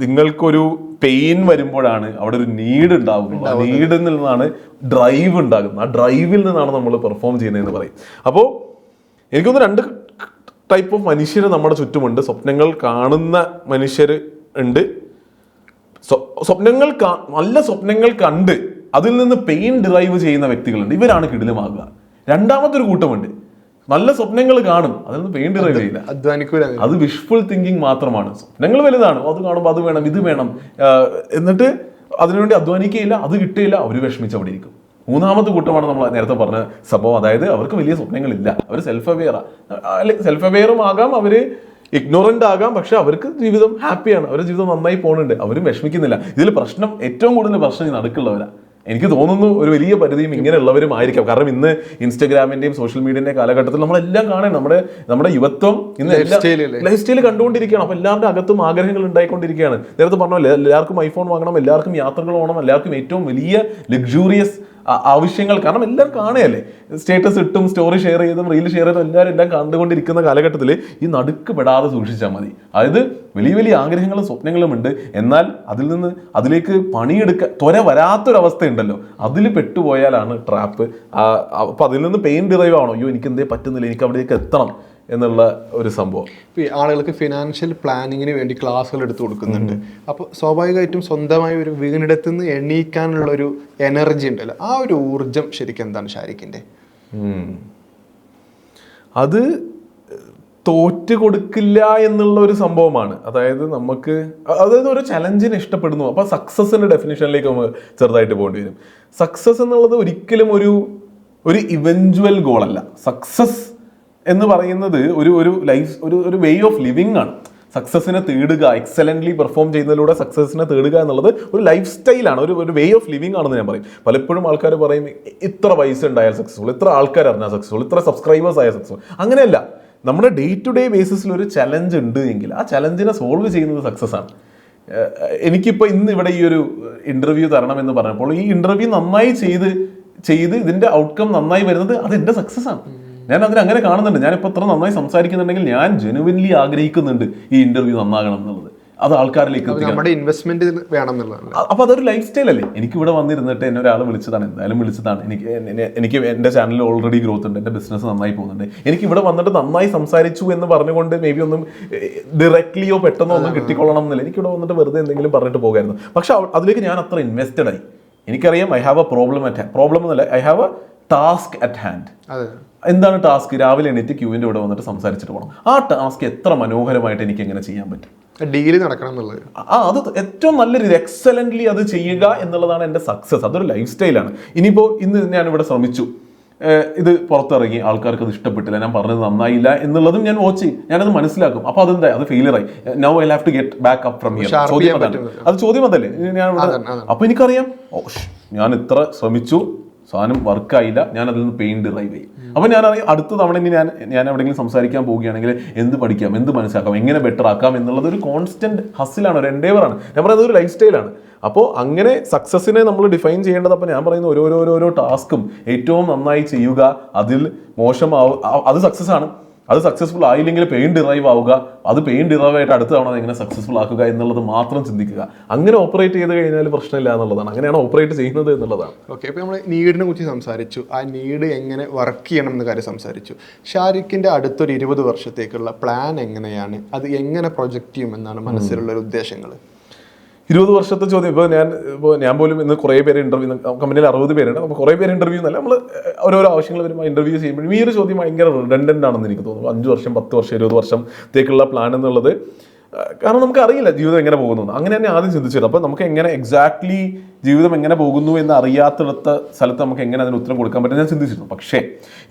നിങ്ങൾക്കൊരു പെയിൻ വരുമ്പോഴാണ് അവിടെ ഒരു നീഡ് ഉണ്ടാകുന്നത്. ആ നീഡിൽ നിന്നാണ് ഡ്രൈവ് ഉണ്ടാകുന്നത്. ആ ഡ്രൈവിൽ നിന്നാണ് നമ്മൾ പെർഫോം ചെയ്യുന്നതെന്ന് പറയും. അപ്പോൾ എനിക്കൊന്ന് 2 ടൈപ്പ് ഓഫ് മനുഷ്യർ നമ്മുടെ ചുറ്റുമുണ്ട്. സ്വപ്നങ്ങൾ കാണുന്ന മനുഷ്യർ ഉണ്ട്. നല്ല സ്വപ്നങ്ങൾ കണ്ട് അതിൽ നിന്ന് പെയിൻ ഡിറൈവ് ചെയ്യുന്ന വ്യക്തികളുണ്ട്. ഇവരാണ് കിടിലമാകുക. രണ്ടാമത്തെ ഒരു കൂട്ടമുണ്ട്, നല്ല സ്വപ്നങ്ങൾ കാണും, അതിൽ നിന്ന് പെയിൻ ഡിറൈവ് ചെയ്യില്ല, അധ്വാനിക്കൂല. അത് വിഷ്ഫുൾ തിങ്കിങ് മാത്രമാണ്. സ്വപ്നങ്ങൾ വലുതാണ്, അത് കാണുമ്പോൾ അത് വേണം ഇത് വേണം, എന്നിട്ട് അതിനുവേണ്ടി അധ്വാനിക്കുകയില്ല, അത് കിട്ടുകയില്ല, അവർ വിഷമിച്ച് അവിടെ ഇരിക്കും. മൂന്നാമത്തെ കൂട്ടമാണ് നമ്മൾ നേരത്തെ പറഞ്ഞ സംഭവം. അതായത് അവർക്ക് വലിയ സ്വപ്നങ്ങളില്ല, അവർ സെൽഫ് അവെയറാണ്. അല്ലെങ്കിൽ സെൽഫ് അവെയറും ആകാം, അവര് ഇഗ്നോറന്റ് ആകാം, പക്ഷെ അവർക്ക് ജീവിതം ഹാപ്പിയാണ്, അവരുടെ ജീവിതം നന്നായി പോകുന്നുണ്ട്, അവരും വിഷമിക്കുന്നില്ല. ഇതിൽ പ്രശ്നം, ഏറ്റവും കൂടുതൽ പ്രശ്നം ഈ നടുക്കുള്ളവരാ. എനിക്ക് തോന്നുന്നു ഒരു വലിയ പരിധിയും ഇങ്ങനെയുള്ളവരും ആയിരിക്കാം. കാരണം ഇന്ന് ഇൻസ്റ്റഗ്രാമിന്റെയും സോഷ്യൽ മീഡിയന്റെയും കാലഘട്ടത്തിൽ നമ്മളെല്ലാം കാണണം. നമ്മുടെ യുവത്വം ഇന്ന് ലൈഫ് സ്റ്റൈൽ കണ്ടുകൊണ്ടിരിക്കുകയാണ്. അപ്പൊ എല്ലാവരുടെ അകത്തും ആഗ്രഹങ്ങൾ ഉണ്ടായിക്കൊണ്ടിരിക്കുകയാണ്. നേരത്തെ പറഞ്ഞല്ലോ, എല്ലാവർക്കും ഐഫോൺ വാങ്ങണം, എല്ലാവർക്കും യാത്രകൾ പോകണം, എല്ലാവർക്കും ഏറ്റവും വലിയ ലക്ഷൂറിയസ് ആവശ്യങ്ങൾ. കാരണം എല്ലാം കാണുകയല്ലേ, സ്റ്റേറ്റസ് ഇട്ടും സ്റ്റോറി ഷെയർ ചെയ്തും റീൽ ഷെയർ ചെയ്തും എല്ലാവരും എല്ലാം കണ്ടുകൊണ്ടിരിക്കുന്ന കാലഘട്ടത്തിൽ ഈ നടുക്ക് പെടാതെ സൂക്ഷിച്ചാൽ മതി. അതായത് വലിയ വലിയ ആഗ്രഹങ്ങളും സ്വപ്നങ്ങളും ഉണ്ട്, എന്നാൽ അതിലേക്ക് പണിയെടുക്കാൻ ത്വര വരാത്തൊരവസ്ഥ ഉണ്ടല്ലോ, അതിൽ പെട്ടുപോയാലാണ് ട്രാപ്പ്. അപ്പൊ അതിൽ നിന്ന് പെയിൻ ഡിറൈവ് ആണോ, അയ്യോ എനിക്ക് എന്തേ പറ്റുന്നില്ല, എനിക്ക് അവിടേക്ക് എത്തണം എന്നുള്ള ഒരു സംഭവം. ആളുകൾക്ക് ഫിനാൻഷ്യൽ പ്ലാനിങ്ങിന് വേണ്ടി ക്ലാസ്സുകൾ എടുത്തു കൊടുക്കുന്നുണ്ട്. അപ്പോൾ സ്വാഭാവികമായിട്ടും സ്വന്തമായി ഒരു വീടിനടുത്ത് നിന്ന് എണീക്കാനുള്ള ഒരു എനർജി ഉണ്ടല്ലോ, ആ ഒരു ഊർജം ശരിക്കും എന്താണ് ഷാരിഖിന്റെ? അത് തോറ്റ് കൊടുക്കില്ല എന്നുള്ള ഒരു സംഭവമാണ്. അതായത് ഒരു ചലഞ്ചിനെ ഇഷ്ടപ്പെടുന്നു. അപ്പൊ സക്സസിന്റെ ഡെഫിനിഷനിലേക്ക് നമ്മൾ ചെറുതായിട്ട് പോകേണ്ടി വരും. സക്സസ് എന്നുള്ളത് ഒരിക്കലും ഒരു ഇവഞ്ച്വൽ ഗോളല്ല. സക്സസ് എന്ന് പറയുന്നത് ഒരു ലൈഫ്, ഒരു വേ ഓഫ് ലിവിങ് ആണ്. സക്സസിനെ തേടുക, എക്സലന്റ്ലി പെർഫോം ചെയ്യുന്നതിലൂടെ സക്സസിനെ തേടുക എന്നുള്ളത് ഒരു ലൈഫ് സ്റ്റൈലാണ്, ഒരു വേ ഓഫ് ലിവിങ് ആണെന്ന് ഞാൻ പറയും. പലപ്പോഴും ആൾക്കാർ പറയും ഇത്ര പൈസ ഉണ്ടായാൽ സക്സസ്ഫുൾ, ഇത്ര ആൾക്കാർ അറിഞ്ഞാൽ സക്സസ്ഫുൾ, ഇത്ര സബ്സ്ക്രൈബേഴ്സ് ആയ സക്സസ്ഫുൾ. അങ്ങനെയല്ല. നമ്മുടെ ഡേ ടു ഡേ ബേസിസിൽ ഒരു ചലഞ്ച് ഉണ്ട് എങ്കിൽ ആ ചലഞ്ചിനെ സോൾവ് ചെയ്യുന്നത് സക്സസ് ആണ്. എനിക്കിപ്പോൾ ഇന്ന് ഇവിടെ ഈ ഒരു ഇന്റർവ്യൂ തരണം എന്ന് പറഞ്ഞപ്പോൾ ഈ ഇന്റർവ്യൂ നന്നായി ചെയ്ത് ഇതിന്റെ ഔട്ട്കം നന്നായി വരുന്നത് അത് എന്റെ സക്സസ് ആണ്. ഞാൻ അങ്ങനെ കാണുന്നുണ്ട്. ഞാനിപ്പോൾ ഇത്ര നന്നായി സംസാരിക്കുന്നുണ്ടെങ്കിൽ ഞാൻ ജെനുവിൻലി ആഗ്രഹിക്കുന്നുണ്ട് ഈ ഇന്റർവ്യൂ നന്നാകണം എന്നുള്ളത്, അത് ആൾക്കാരിലേക്ക് നമ്മുടെ ഇൻവെസ്റ്റ്മെന്റ് വേണം എന്നുള്ളതാണ്. അപ്പൊ അതൊരു ലൈഫ് സ്റ്റൈൽ അല്ലേ. എനിക്ക് ഇവിടെ വന്നിരുന്നിട്ട് എന്നെ ഒരാൾ വിളിച്ചതാണ്, എന്തായാലും വിളിച്ചതാണ്. എനിക്ക് എന്റെ ചാനലിൽ ഓൾറെഡി ഗ്രോത്ത് ഉണ്ട്, എന്റെ ബിസിനസ് നന്നായി പോകുന്നുണ്ട്. എനിക്ക് ഇവിടെ വന്നിട്ട് നന്നായി സംസാരിച്ചു എന്ന് പറഞ്ഞുകൊണ്ട് മേ ബി ഒന്നും ഡയറക്ട്ലിയോ പെട്ടെന്നോ ഒന്നും കിട്ടിക്കൊള്ളണം എന്നില്ല. എനിക്ക് ഇവിടെ വന്നിട്ട് വെറുതെ എന്തെങ്കിലും പറഞ്ഞിട്ട് പോകായിരുന്നു. പക്ഷെ അതിലേക്ക് ഞാൻ അത്ര ഇൻവെസ്റ്റഡ് ആയി. എനിക്കറിയാം ഐ ഹാവ് എ പ്രോബ്ലം എന്നല്ല, I have A task at hand. എന്താണ് ടാസ്ക്? രാവിലെ എണീറ്റ് ക്യൂവിന്റെ ഇവിടെ വന്നിട്ട് സംസാരിച്ചിട്ട് പോകണം. ആ ടാസ്ക് എത്ര മനോഹരമായിട്ട് എനിക്ക് എങ്ങനെ ചെയ്യാൻ പറ്റും? ഡീല് നടക്കണം എന്നുള്ളത്. അത് ഏറ്റവും നല്ല രീതി എക്സലന്റ്ലി അത് ചെയ്യുക എന്നുള്ളതാണ് എൻ്റെ സക്സസ്. അതൊരു ലൈഫ് സ്റ്റൈലാണ്. ഇനിയിപ്പോൾ ഇന്ന് ഞാനിവിടെ ശ്രമിച്ചു, ഇത് പുറത്തിറങ്ങി, ആൾക്കാർക്ക് അത് ഇഷ്ടപ്പെട്ടില്ല, ഞാൻ പറഞ്ഞത് നന്നായില്ല എന്നുള്ളതും ഞാൻ വാച്ച് ചെയ്യും, ഞാനത് മനസ്സിലാക്കും. അപ്പൊ അതെന്താ, അത് ഫെയിലിയർ ആയി, now I have to get back up from here. ചോദ്യം അതല്ലേ ഞാൻ. അപ്പൊ എനിക്കറിയാം, ഞാൻ ഇത്ര ശ്രമിച്ചു, സാധനം വർക്കായില്ല, ഞാൻ അതിൽ നിന്ന് പെയിൻ ഡിറൈവ് ചെയ്യും. അപ്പൊ ഞാൻ അടുത്ത തവണ ഇനി ഞാൻ എവിടെയെങ്കിലും സംസാരിക്കാൻ പോവുകയാണെങ്കിൽ എന്ത് പഠിക്കാം, എന്ത് മനസ്സിലാക്കാം, എങ്ങനെ ബെറ്റർ ആക്കാം എന്നുള്ളത് ഒരു കോൺസ്റ്റന്റ് ഹസിലാണ്, ഒരു എൻഡേവറാണ്. ഞാൻ പറയുന്നത് ഒരു ലൈഫ് സ്റ്റൈലാണ്. അപ്പോൾ അങ്ങനെ സക്സസിനെ നമ്മൾ ഡിഫൈൻ ചെയ്യേണ്ടത്, അപ്പോൾ ഞാൻ പറയുന്ന ഓരോരോ ടാസ്കും ഏറ്റവും നന്നായി ചെയ്യുക, അതിൽ അത് സക്സസ് ആണ്. അത് സക്സസ്ഫുൾ ആയില്ലെങ്കിൽ പെയിൻ ഡിറൈവ് ആവുക, അത് പെയിൻ ഡിറൈവ് ആയിട്ട് അടുത്ത തവണ എങ്ങനെ സക്സസ്ഫുൾ ആക്കുക എന്നുള്ളത് മാത്രം ചിന്തിക്കുക. അങ്ങനെ ഓപ്പറേറ്റ് ചെയ്ത് കഴിഞ്ഞാൽ പ്രശ്നമില്ല എന്നുള്ളതാണ്. അങ്ങനെയാണ് ഓപ്പറേറ്റ് ചെയ്യുന്നത് എന്നുള്ളതാണ്. ഓക്കെ, അപ്പോൾ നമ്മൾ നീഡിനെ കുറിച്ച് സംസാരിച്ചു, ആ നീഡ് എങ്ങനെ വർക്ക് ചെയ്യണം എന്ന കാര്യം സംസാരിച്ചു. ഷാരിഖിന്റെ അടുത്തൊരു 20 വർഷത്തേക്കുള്ള പ്ലാൻ എങ്ങനെയാണ്, അത് എങ്ങനെ പ്രൊജക്റ്റ് ചെയ്യുമെന്നാണ് മനസ്സിലുള്ള ഉദ്ദേശങ്ങൾ? 20 വർഷത്തെ ചോദ്യം. ഇപ്പോൾ ഞാൻ പോലും ഇന്ന് കുറേ പേര് ഇന്റർവ്യൂ, കമ്പനിയിൽ 60 പേരുണ്ട്, അപ്പോൾ കുറേ പേര് ഇന്റർവ്യൂ എന്നല്ല, നമ്മൾ ഓരോരോ ആവശ്യങ്ങൾ വരുമ്പോൾ ഇന്റർവ്യൂ ചെയ്യുമ്പോഴും ഈ ഒരു ചോദ്യം ഭയങ്കര റിഡൻഡന്റ് ആണെന്ന് എനിക്ക് തോന്നുന്നു. 5 വർഷം 10 വർഷം 20 വർഷത്തേക്കുള്ള പ്ലാൻ എന്നുള്ളത്, കാരണം നമുക്ക് അറിയില്ല ജീവിതം എങ്ങനെ പോകുന്നു. അങ്ങനെ തന്നെ ആദ്യം ചിന്തിച്ചത്. അപ്പോൾ നമുക്ക് എങ്ങനെ എക്സാക്ട്ലി ജീവിതം എങ്ങനെ പോകുന്നു എന്ന് അറിയാത്തിടത്ത സ്ഥലത്ത് നമുക്ക് എങ്ങനെ അതിന് ഉത്തരം കൊടുക്കാൻ പറ്റും ഞാൻ ചിന്തിച്ചിരുന്നു. പക്ഷേ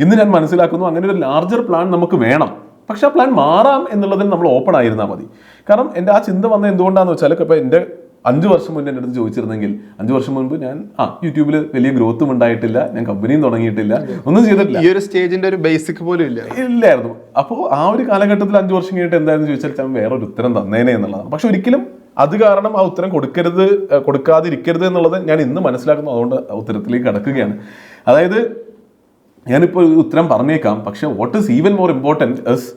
ഇന്ന് ഞാൻ മനസ്സിലാക്കുന്നു, അങ്ങനെ ഒരു ലാർജർ പ്ലാൻ നമുക്ക് വേണം. പക്ഷെ ആ പ്ലാൻ മാറാം എന്നുള്ളതിന് നമ്മൾ ഓപ്പൺ ആയിരുന്നാൽ മതി. കാരണം എൻ്റെ ആ ചിന്ത വന്നത് എന്തുകൊണ്ടാന്ന് വെച്ചാൽ, ഇപ്പോൾ എൻ്റെ 5 വർഷം മുന്നേ എൻ്റെ അടുത്ത് ചോദിച്ചിരുന്നെങ്കിൽ, 5 വർഷം മുൻപ് ഞാൻ യൂട്യൂബിൽ വലിയ ഗ്രോത്തും ഉണ്ടായിട്ടില്ല, ഞാൻ കമ്പനിയും തുടങ്ങിയിട്ടില്ല, ഒന്നും ചെയ്തിട്ടില്ല, ഈ ഒരു സ്റ്റേജിന്റെ ഒരു ബേസിക് പോലും ഇല്ലായിരുന്നു. അപ്പോൾ ആ ഒരു കാലഘട്ടത്തിൽ 5 വർഷം കഴിഞ്ഞിട്ട് എന്താണെന്ന് ചോദിച്ചാൽ ഞാൻ വേറൊരു ഉത്തരം തന്നേനെ എന്നുള്ളതാണ്. പക്ഷെ ഒരിക്കലും അത് കാരണം ആ ഉത്തരം കൊടുക്കാതിരിക്കരുത് എന്നുള്ളത് ഞാൻ ഇന്ന് മനസ്സിലാക്കുന്നു. അതുകൊണ്ട് ആ ഉത്തരത്തിലേക്ക് കടക്കുകയാണ്. അതായത് ഞാനിപ്പോൾ ഒരു ഉത്തരം പറഞ്ഞേക്കാം, പക്ഷെ what is even more important is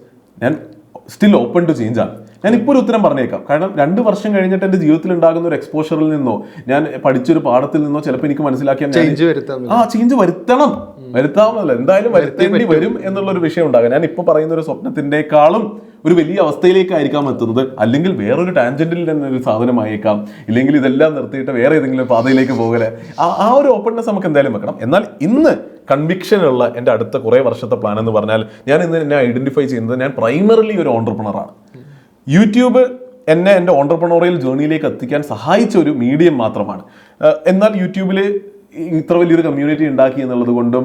ഞാൻ സ്റ്റിൽ ഓപ്പൺ ടു ചേഞ്ച് ആണ്. ഞാൻ ഇപ്പോൾ ഒരു ഉത്തരം പറഞ്ഞേക്കാം, കാരണം 2 വർഷം കഴിഞ്ഞിട്ട് എൻ്റെ ജീവിതത്തിൽ ഉണ്ടാകുന്ന ഒരു എക്സ്പോഷറിൽ നിന്നോ ഞാൻ പഠിച്ചൊരു പാഠത്തിൽ നിന്നോ ചിലപ്പോൾ എനിക്ക് മനസ്സിലാക്കിയാൽ ചേഞ്ച് വരുത്താമെന്നല്ല, എന്തായാലും വരുത്തേണ്ടി വരും എന്നുള്ളൊരു വിഷയം ഉണ്ടാകും. ഞാൻ ഇപ്പോൾ പറയുന്ന ഒരു സ്വപ്നത്തിൻ്റെക്കാളും ഒരു വലിയ അവസ്ഥയിലേക്കായിരിക്കാം എത്തുന്നത്, അല്ലെങ്കിൽ വേറൊരു ടാൻജന്റിൽ തന്നെ ഒരു സാധനമായേക്കാം, ഇല്ലെങ്കിൽ ഇതെല്ലാം നിർത്തിയിട്ട് വേറെ ഏതെങ്കിലും പാതയിലേക്ക് പോകല്. ആ ഒരു ഓപ്പൺനെസ് നമുക്ക് എന്തായാലും വെക്കണം. എന്നാൽ ഇന്ന് കൺവിക്ഷൻ ഉള്ള എൻ്റെ അടുത്ത കുറേ വർഷത്തെ പ്ലാൻ എന്ന് പറഞ്ഞാൽ, ഞാൻ ഇന്ന് എന്നെ ഐഡന്റിഫൈ ചെയ്യുന്നത് ഞാൻ പ്രൈമറിലി ഒരു ഓൺട്രപ്രണറാണ്. യൂട്യൂബ് എന്നെ എൻ്റെ ഓൺട്രപ്രണോറിയൽ ജേർണിയിലേക്ക് എത്തിക്കാൻ സഹായിച്ച ഒരു മീഡിയം മാത്രമാണ്. എന്നാൽ യൂട്യൂബിൽ ഇത്ര വലിയൊരു കമ്മ്യൂണിറ്റി ഉണ്ടാക്കി എന്നുള്ളത് കൊണ്ടും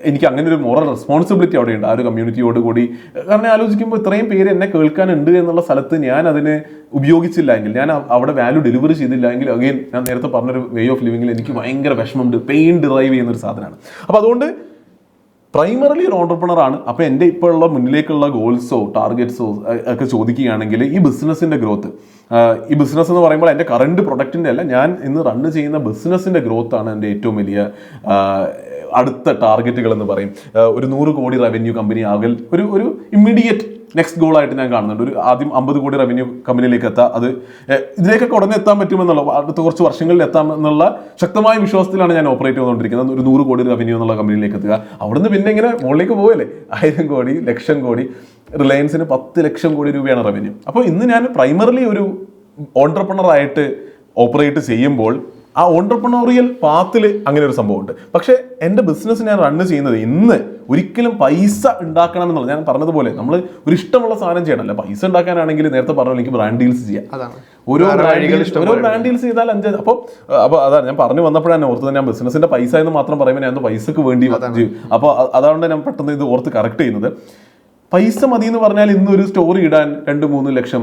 എനിക്ക് അങ്ങനെ ഒരു മോറൽ റെസ്പോൺസിബിലിറ്റി അവിടെ ഉണ്ട് ആ ഒരു കമ്മ്യൂണിറ്റിയോട് കൂടി. കാരണം ആലോചിക്കുമ്പോൾ ഇത്രയും പേര് എന്നെ കേൾക്കാനുണ്ട് എന്നുള്ള സ്ഥലത്ത് ഞാൻ അതിനെ ഉപയോഗിച്ചില്ല എങ്കിൽ, ഞാൻ അവിടെ വാല്യൂ ഡെലിവറി ചെയ്തില്ല എങ്കിൽ, അഗെയിൻ ഞാൻ നേരത്തെ പറഞ്ഞൊരു വേ ഓഫ് ലിവിങ്ങിൽ എനിക്ക് ഭയങ്കര വിഷമമുണ്ട്, പെയിൻ ഡിറൈവ് ചെയ്യുന്ന ഒരു സാധനമാണ്. അപ്പോൾ അതുകൊണ്ട് പ്രൈമറിലി ഒരു ഓൺട്രപ്രണർ ആണ്. അപ്പോൾ എൻ്റെ ഇപ്പോൾ ഉള്ള മുന്നിലേക്കുള്ള ഗോൾസോ ടാർഗറ്റ്സോ ഒക്കെ ചോദിക്കുകയാണെങ്കിൽ, ഈ ബിസിനസ്സിൻ്റെ ഗ്രോത്ത്, ഈ ബിസിനസ് എന്ന് പറയുമ്പോൾ എൻ്റെ കറണ്ട് പ്രൊഡക്റ്റിൻ്റെ അല്ല, ഞാൻ ഇന്ന് റൺ ചെയ്യുന്ന ബിസിനസ്സിൻ്റെ ഗ്രോത്താണ് എൻ്റെ ഏറ്റവും വലിയ അടുത്ത ടാർഗറ്റുകൾ എന്ന് പറയും. ഒരു 100 കോടി റവന്യൂ കമ്പനി ആകൽ ഒരു ഇമ്മീഡിയറ്റ് നെക്സ്റ്റ് ഗോളായിട്ട് ഞാൻ കാണുന്നുണ്ട്. ഒരു ആദ്യം 50 കോടി റവന്യൂ കമ്പനിയിലേക്ക് എത്താം, അത് ഇതിലേക്കൊക്കെ ഉടനെ എത്താൻ പറ്റുമെന്നുള്ള, അടുത്ത കുറച്ച് വർഷങ്ങളിൽ എത്താമെന്നുള്ള ശക്തമായ വിശ്വാസത്തിലാണ് ഞാൻ ഓപ്പറേറ്റ് ചെയ്തുകൊണ്ടിരിക്കുന്നത്. ഒരു 100 കോടി റവന്യൂ എന്നുള്ള കമ്പനിയിലേക്ക് എത്തുക, അവിടുന്ന് പിന്നെ ഇങ്ങനെ മുകളിലേക്ക് പോകല്ലേ, 1000 കോടി, ലക്ഷം കോടി. റിലയൻസിന് 10 ലക്ഷം കോടി രൂപയാണ് റവന്യൂ. അപ്പോൾ ഇന്ന് ഞാൻ പ്രൈമറിലി ഒരു ഓൺട്രപ്രണറായിട്ട് ഓപ്പറേറ്റ് ചെയ്യുമ്പോൾ ആ ഓൺട്രപ്രണോറിയൽ പാത്തിൽ അങ്ങനെ ഒരു സംഭവമുണ്ട്. പക്ഷേ എൻ്റെ ബിസിനസ് ഞാൻ റൺ ചെയ്യുന്നത് ഇന്ന് ഒരിക്കലും പൈസ ഉണ്ടാക്കണം എന്നുള്ളത്, ഞാൻ പറഞ്ഞതുപോലെ നമ്മൾ ഒരു ഇഷ്ടമുള്ള സാധനം ചെയ്യണമല്ല. പൈസ ഉണ്ടാക്കാനാണെങ്കിൽ നേരത്തെ പറഞ്ഞ എനിക്ക് ബ്രാൻഡ് ഡീൽസ് ചെയ്യാം. ഓരോ ബ്രാൻഡ് ഡീൽസ് ചെയ്താൽ 5. അപ്പോൾ അതാണ് ഞാൻ പറഞ്ഞു വന്നപ്പോഴാണ് ഓർത്തത്, ഞാൻ ബിസിനസിന്റെ പൈസ എന്ന് മാത്രം പറയുമ്പോൾ ഞാൻ പൈസക്ക് വേണ്ടി ചെയ്യും. അപ്പോൾ അതുകൊണ്ട് ഞാൻ പെട്ടെന്ന് ഇത് ഓർത്ത് കറക്റ്റ് ചെയ്യുന്നത്. പൈസ മതി എന്ന് പറഞ്ഞാൽ ഇന്ന് ഒരു സ്റ്റോറി ഇടാൻ 2-3 ലക്ഷം,